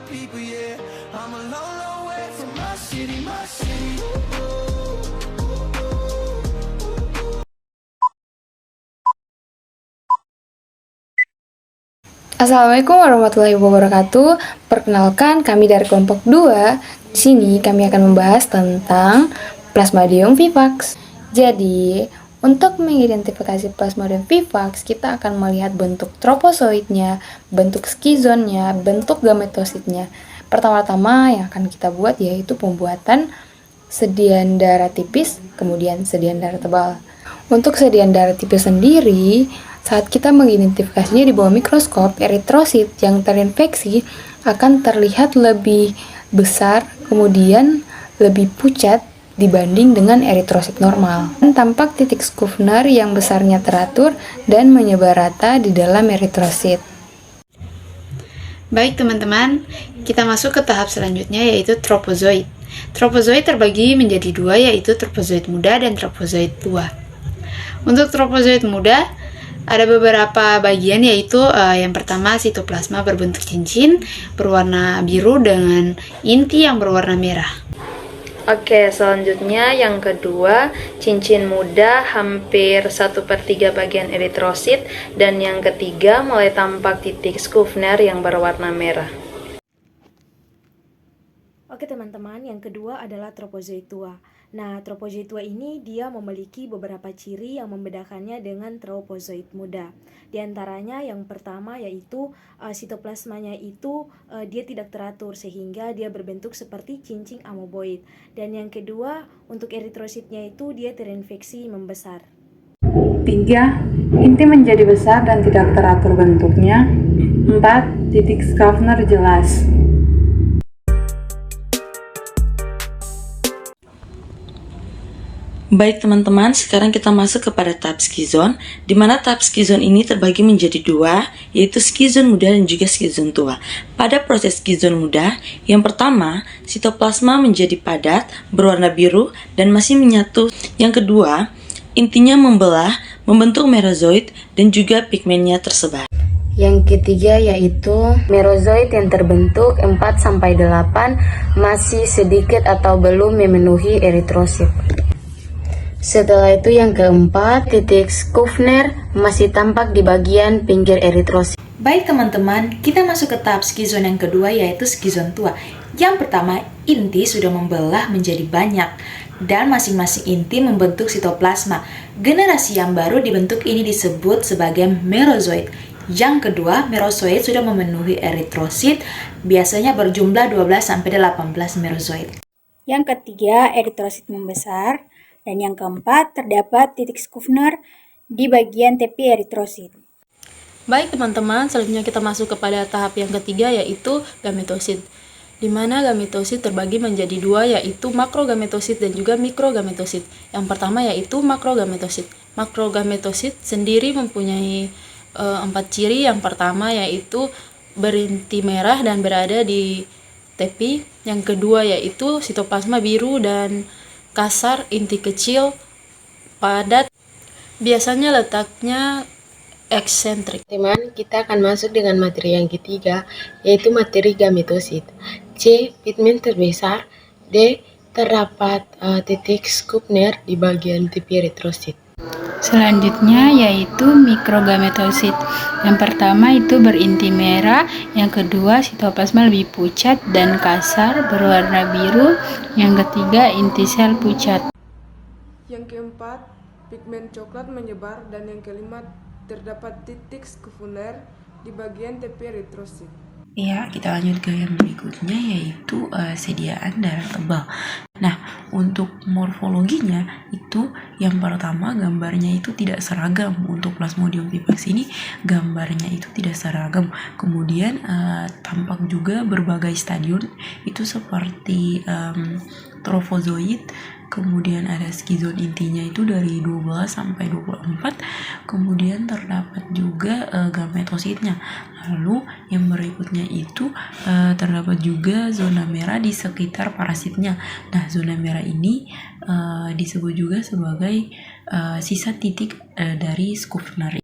people, yeah. I'm a long, long way from my city, my city. Assalamualaikum warahmatullahi wabarakatuh. Perkenalkan, kami dari kelompok 2. Di sini kami akan membahas tentang Plasmodium vivax. Jadi, untuk mengidentifikasi Plasmodium vivax, kita akan melihat bentuk tropozoitnya, bentuk skizonnya, bentuk gametositnya. Pertama-tama yang akan kita buat yaitu pembuatan sedian darah tipis, kemudian sedian darah tebal. Untuk sedian darah tipis sendiri, saat kita mengidentifikasinya di bawah mikroskop, eritrosit yang terinfeksi akan terlihat lebih besar, kemudian lebih pucat dibanding dengan eritrosit normal. Dan tampak titik Skufner yang besarnya teratur dan menyebar rata di dalam eritrosit. Baik teman-teman, kita masuk ke tahap selanjutnya yaitu tropozoit. Tropozoit terbagi menjadi dua, yaitu tropozoit muda dan tropozoit tua. Untuk tropozoit muda, ada beberapa bagian, yaitu yang pertama sitoplasma berbentuk cincin berwarna biru dengan inti yang berwarna merah. Oke, selanjutnya yang kedua, cincin muda hampir 1/3 bagian eritrosit, dan yang ketiga mulai tampak titik Skufner yang berwarna merah. Oke teman-teman, yang kedua adalah tropozoit tua. Nah, tropozoit tua ini dia memiliki beberapa ciri yang membedakannya dengan tropozoit muda. Di antaranya yang pertama yaitu sitoplasmanya itu dia tidak teratur sehingga dia berbentuk seperti cincin amoeboid. Dan yang kedua, untuk eritrositnya itu dia terinfeksi membesar. 3. Inti menjadi besar dan tidak teratur bentuknya. 4. Titik Skufner jelas. Baik teman-teman, sekarang kita masuk kepada tahap skizon, di mana tahap skizon ini terbagi menjadi dua, yaitu skizon muda dan juga skizon tua. Pada proses skizon muda, yang pertama, sitoplasma menjadi padat, berwarna biru, dan masih menyatu. Yang kedua, intinya membelah, membentuk merozoid, dan juga pigmennya tersebar. Yang ketiga yaitu merozoid yang terbentuk 4-8 masih sedikit atau belum memenuhi eritrosit. Setelah itu yang keempat, titik Skufner masih tampak di bagian pinggir eritrosit. Baik teman-teman, kita masuk ke tahap skizon yang kedua yaitu skizon tua. Yang pertama, inti sudah membelah menjadi banyak dan masing-masing inti membentuk sitoplasma. Generasi yang baru dibentuk ini disebut sebagai merozoid. Yang kedua, merozoid sudah memenuhi eritrosit, biasanya berjumlah 12-18 merozoid. Yang ketiga, eritrosit membesar. Dan yang keempat, terdapat titik Skufner di bagian tepi eritrosit. Baik teman-teman, selanjutnya kita masuk kepada tahap yang ketiga yaitu gametosit. Di mana gametosit terbagi menjadi dua, yaitu makrogametosit dan juga mikrogametosit. Yang pertama yaitu makrogametosit. Makrogametosit sendiri mempunyai 4 ciri. Yang pertama yaitu berinti merah dan berada di tepi. Yang kedua yaitu sitoplasma biru dan kasar, inti kecil, padat, biasanya letaknya eksentrik. Teman, kita akan masuk dengan materi yang ketiga, yaitu materi gametosit. C. Pigmen terbesar. D. Terdapat titik Skufner di bagian tepi eritrosit. Selanjutnya yaitu mikrogametosit. Yang pertama itu berinti merah, yang kedua sitoplasma lebih pucat dan kasar berwarna biru, yang ketiga inti sel pucat. Yang keempat, pigmen coklat menyebar, dan yang kelima terdapat titik Skufner di bagian tepi eritrosit. Ya, kita lanjut ke yang berikutnya yaitu sediaan darah tebal. Nah, untuk morfologinya itu yang pertama gambarnya itu tidak seragam. Untuk Plasmodium vivax ini gambarnya itu tidak seragam. Kemudian tampak juga berbagai stadion itu seperti trofozoit, kemudian ada skizon intinya itu dari 12 sampai 24, kemudian terdapat juga gametositnya. Lalu yang berikutnya itu terdapat juga zona merah di sekitar parasitnya. Nah, zona merah ini disebut juga sebagai sisa titik dari Skufner.